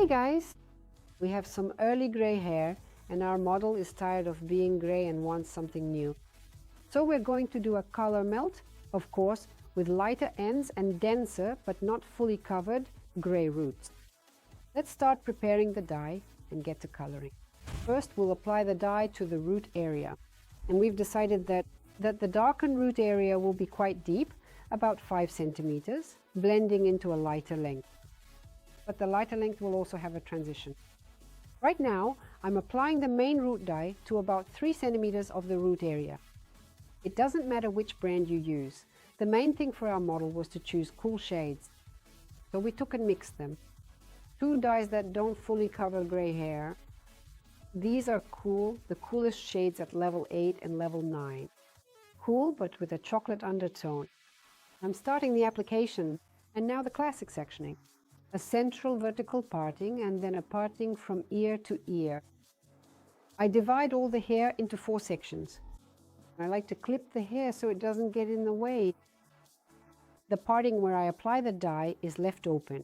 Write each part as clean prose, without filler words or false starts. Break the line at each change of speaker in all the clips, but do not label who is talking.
Hey guys! We have some early gray hair and our model is tired of being gray and wants something new. So we're going to do a color melt, of course, with lighter ends and denser but not fully covered gray roots. Let's start preparing the dye and get to coloring. First we'll apply the dye to the root area, and we've decided that the darkened root area will be quite deep, about 5 centimeters, blending into a lighter length. But the lighter length will also have a transition. Right now I'm applying the main root dye to about 3 centimeters of the root area. It doesn't matter which brand you use. The main thing for our model was to choose cool shades. So we took and mixed them. 2 dyes that don't fully cover gray hair. These are cool, the coolest shades at level 8 and level 9. Cool but with a chocolate undertone. I'm starting the application, and now the classic sectioning. A central vertical parting and then a parting from ear to ear. I divide all the hair into 4 sections. I like to clip the hair so it doesn't get in the way. The parting where I apply the dye is left open.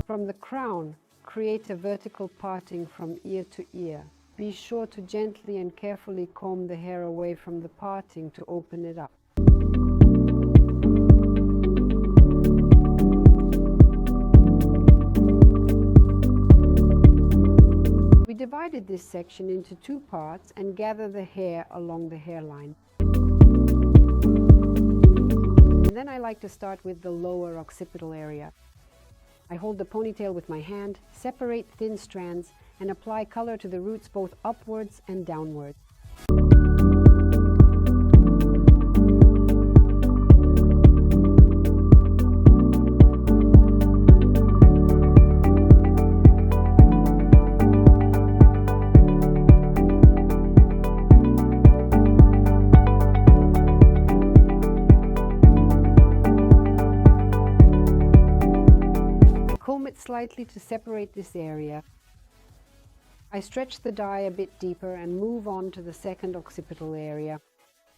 From the crown, create a vertical parting from ear to ear. Be sure to gently and carefully comb the hair away from the parting to open it up. We divided this section into 2 parts and gather the hair along the hairline. And then I like to start with the lower occipital area. I hold the ponytail with my hand, separate thin strands, and apply color to the roots both upwards and downwards. Comb it slightly to separate this area. I stretch the dye a bit deeper and move on to the second occipital area,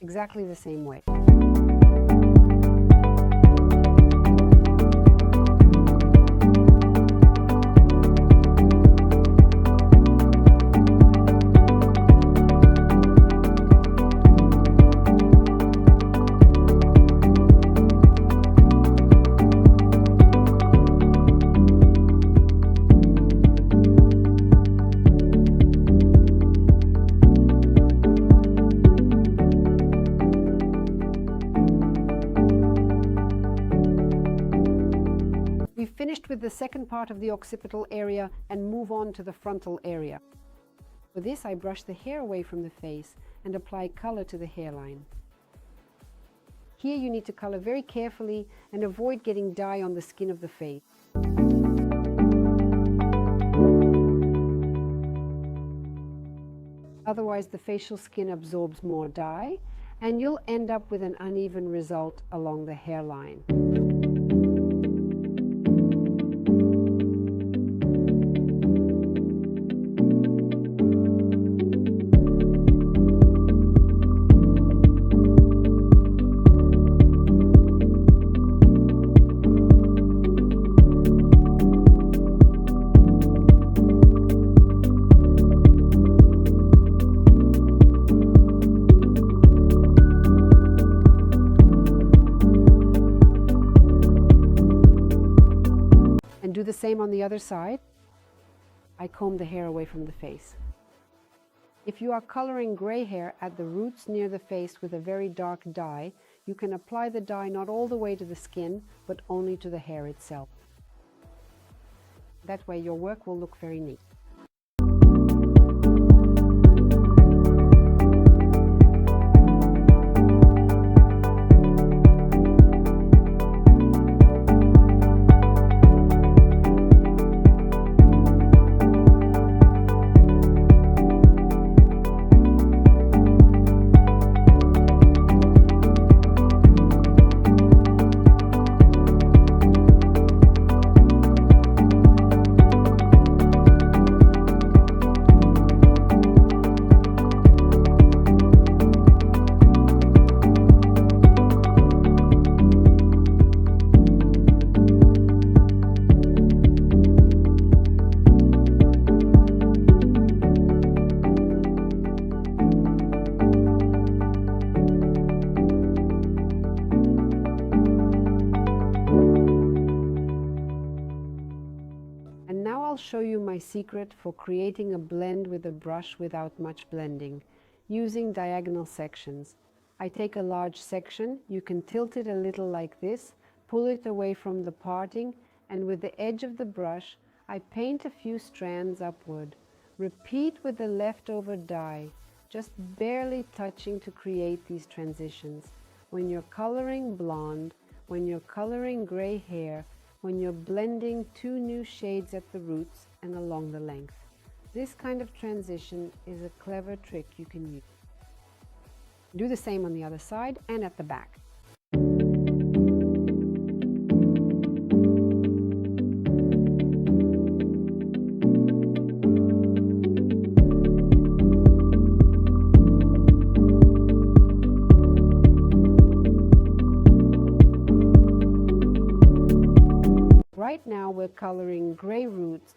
exactly the same way. We've finished with the second part of the occipital area and move on to the frontal area. For this I brush the hair away from the face and apply color to the hairline. Here you need to color very carefully and avoid getting dye on the skin of the face. Otherwise the facial skin absorbs more dye and you'll end up with an uneven result along the hairline. And do the same on the other side. I comb the hair away from the face. If you are coloring gray hair at the roots near the face with a very dark dye, you can apply the dye not all the way to the skin, but only to the hair itself. That way your work will look very neat. show you my secret for creating a blend with a brush without much blending, using diagonal sections. I take a large section, you can tilt it a little like this, pull it away from the parting, and with the edge of the brush, I paint a few strands upward. Repeat with the leftover dye, just barely touching to create these transitions. When you're coloring blonde, when you're coloring gray hair, when you're blending two new shades at the roots and along the length. This kind of transition is a clever trick you can use. Do the same on the other side and at the back. Right now we're coloring gray roots.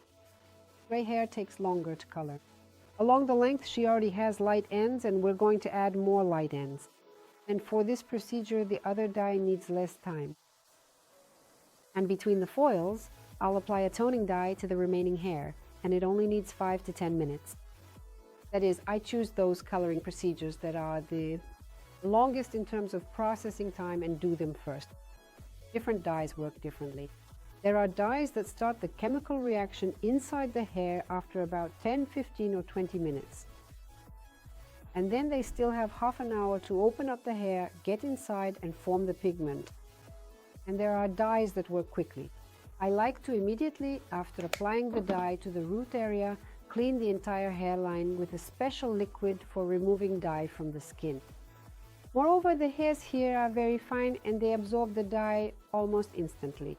Gray hair takes longer to color. Along the length she already has light ends and we're going to add more light ends. And for this procedure the other dye needs less time. And between the foils, I'll apply a toning dye to the remaining hair, and it only needs 5 to 10 minutes. That is, I choose those coloring procedures that are the longest in terms of processing time and do them first. Different dyes work differently. There are dyes that start the chemical reaction inside the hair after about 10, 15 or 20 minutes. And then they still have half an hour to open up the hair, get inside and form the pigment. And there are dyes that work quickly. I like to immediately, after applying the dye to the root area, clean the entire hairline with a special liquid for removing dye from the skin. Moreover, the hairs here are very fine and they absorb the dye almost instantly.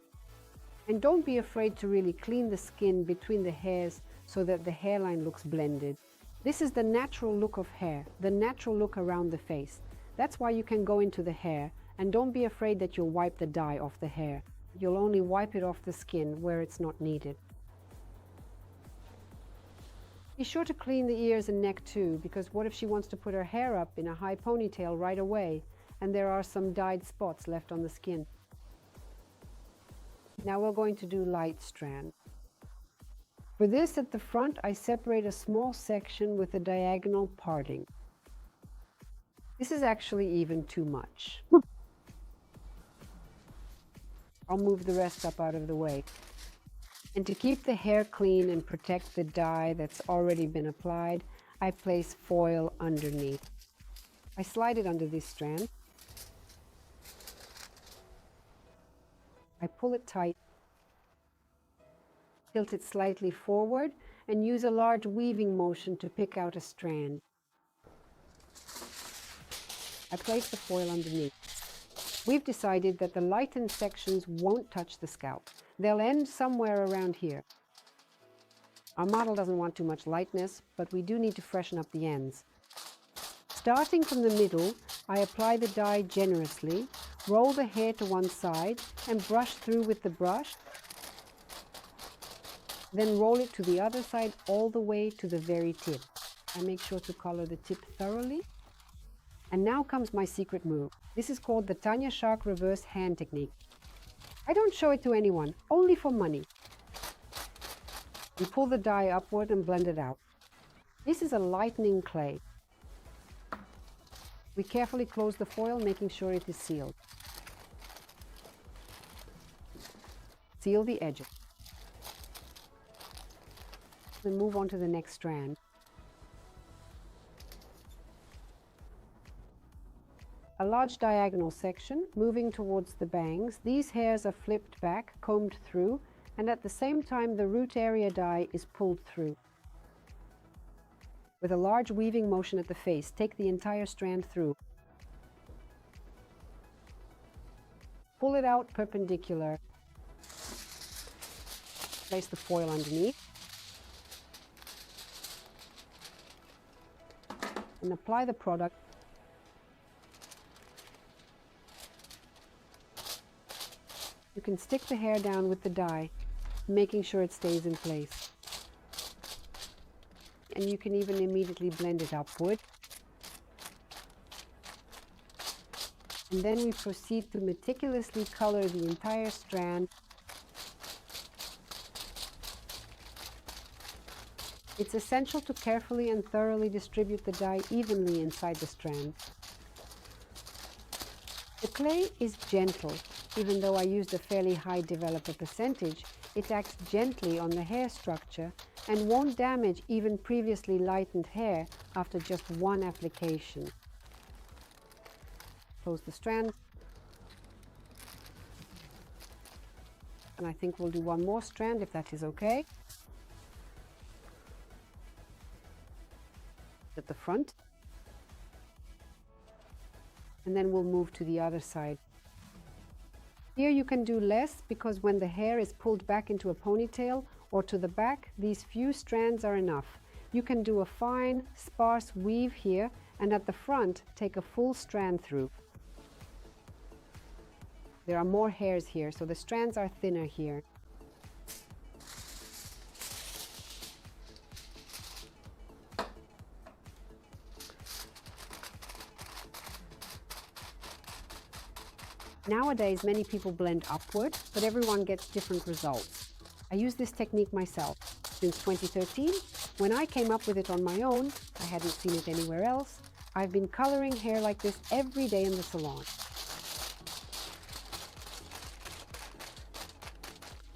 And don't be afraid to really clean the skin between the hairs so that the hairline looks blended. This is the natural look of hair, the natural look around the face. That's why you can go into the hair, and don't be afraid that you'll wipe the dye off the hair. You'll only wipe it off the skin where it's not needed. Be sure to clean the ears and neck too, because what if she wants to put her hair up in a high ponytail right away and there are some dyed spots left on the skin? Now we're going to do light strand. For this, at the front, I separate a small section with a diagonal parting. This is actually even too much. I'll move the rest up out of the way. And to keep the hair clean and protect the dye that's already been applied, I place foil underneath. I slide it under this strand. I pull it tight, tilt it slightly forward, and use a large weaving motion to pick out a strand. I place the foil underneath. We've decided that the lightened sections won't touch the scalp. They'll end somewhere around here. Our model doesn't want too much lightness, but we do need to freshen up the ends. Starting from the middle, I apply the dye generously, roll the hair to one side and brush through with the brush, then roll it to the other side all the way to the very tip. I make sure to color the tip thoroughly. And now comes my secret move. This is called the Tanya Shark reverse hand technique. I don't show it to anyone, only for money. We pull the dye upward and blend it out. This is a lightening clay. We carefully close the foil, making sure it is sealed. Seal the edges. Then move on to the next strand. A large diagonal section, moving towards the bangs. These hairs are flipped back, combed through, and at the same time the root area dye is pulled through. With a large weaving motion at the face, take the entire strand through. Pull it out perpendicular. Place the foil underneath. And apply the product. You can stick the hair down with the dye, making sure it stays in place. And you can even immediately blend it upward. And then we proceed to meticulously color the entire strand. It's essential to carefully and thoroughly distribute the dye evenly inside the strand. The clay is gentle. Even though I used a fairly high developer percentage, it acts gently on the hair structure and won't damage even previously lightened hair after just one application. Close the strand. And I think we'll do one more strand if that is okay. At the front. And then we'll move to the other side. Here you can do less because when the hair is pulled back into a ponytail or to the back, these few strands are enough. You can do a fine, sparse weave here, and at the front, take a full strand through. There are more hairs here, so the strands are thinner here. Nowadays, many people blend upward, but everyone gets different results. I use this technique myself. Since 2013, when I came up with it on my own, I hadn't seen it anywhere else, I've been coloring hair like this every day in the salon.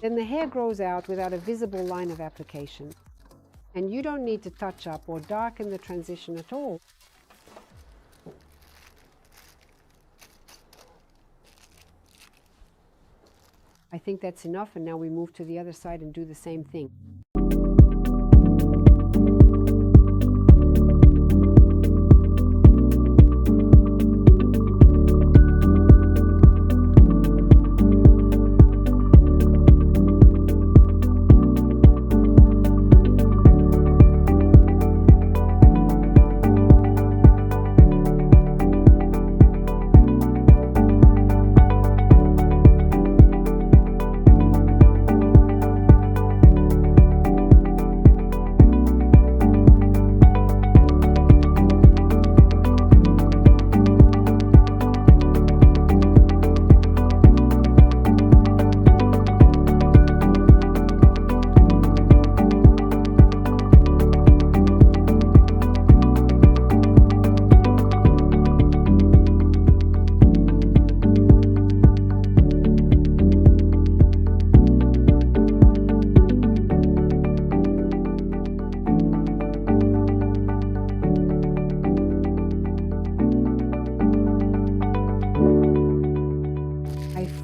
Then the hair grows out without a visible line of application. And you don't need to touch up or darken the transition at all. I think that's enough, and now we move to the other side and do the same thing.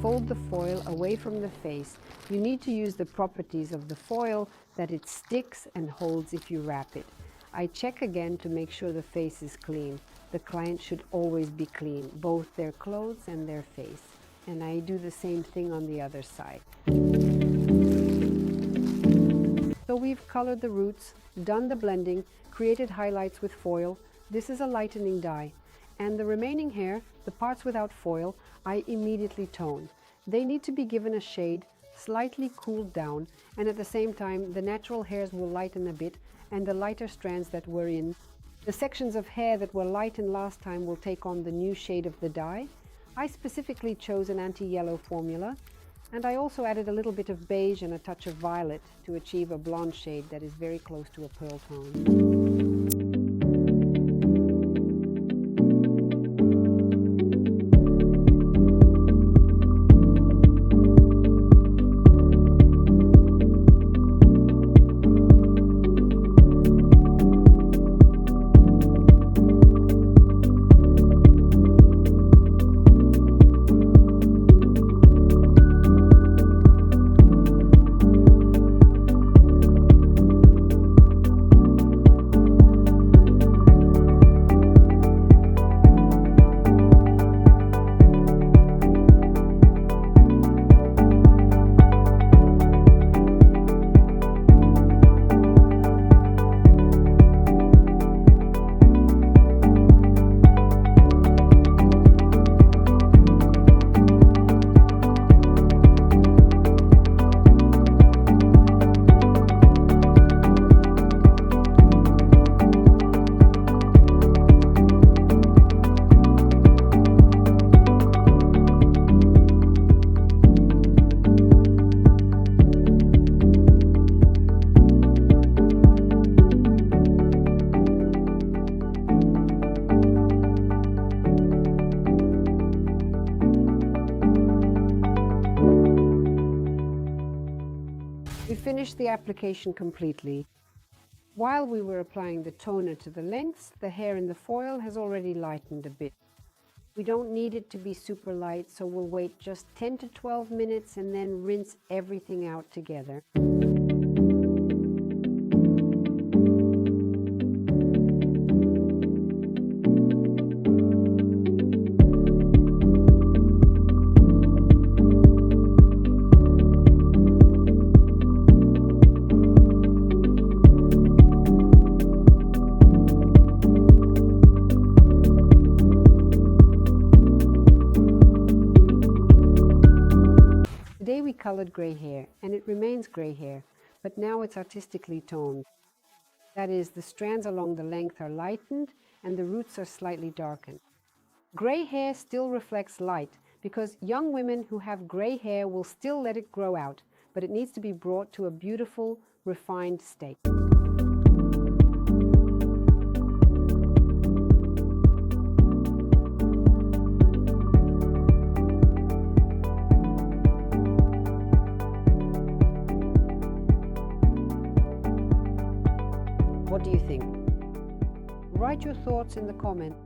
Fold the foil away from the face. You need to use the properties of the foil, that it sticks and holds if you wrap it. I check again to make sure the face is clean. The client should always be clean, both their clothes and their face. And I do the same thing on the other side. So we've colored the roots, done the blending, created highlights with foil. This is a lightening dye. And the remaining hair, the parts without foil, I immediately tone. They need to be given a shade, slightly cooled down, and at the same time the natural hairs will lighten a bit, and the lighter strands that were in. The sections of hair that were lightened last time will take on the new shade of the dye. I specifically chose an anti-yellow formula, and I also added a little bit of beige and a touch of violet to achieve a blonde shade that is very close to a pearl tone. finished the application completely. While we were applying the toner to the lengths, the hair in the foil has already lightened a bit. We don't need it to be super light, so we'll wait just 10 to 12 minutes and then rinse everything out together. Today we colored gray hair, and it remains gray hair, but now it's artistically toned. That is, the strands along the length are lightened and the roots are slightly darkened. Gray hair still reflects light because young women who have gray hair will still let it grow out, but it needs to be brought to a beautiful, refined state. What do you think? Write your thoughts in the comments.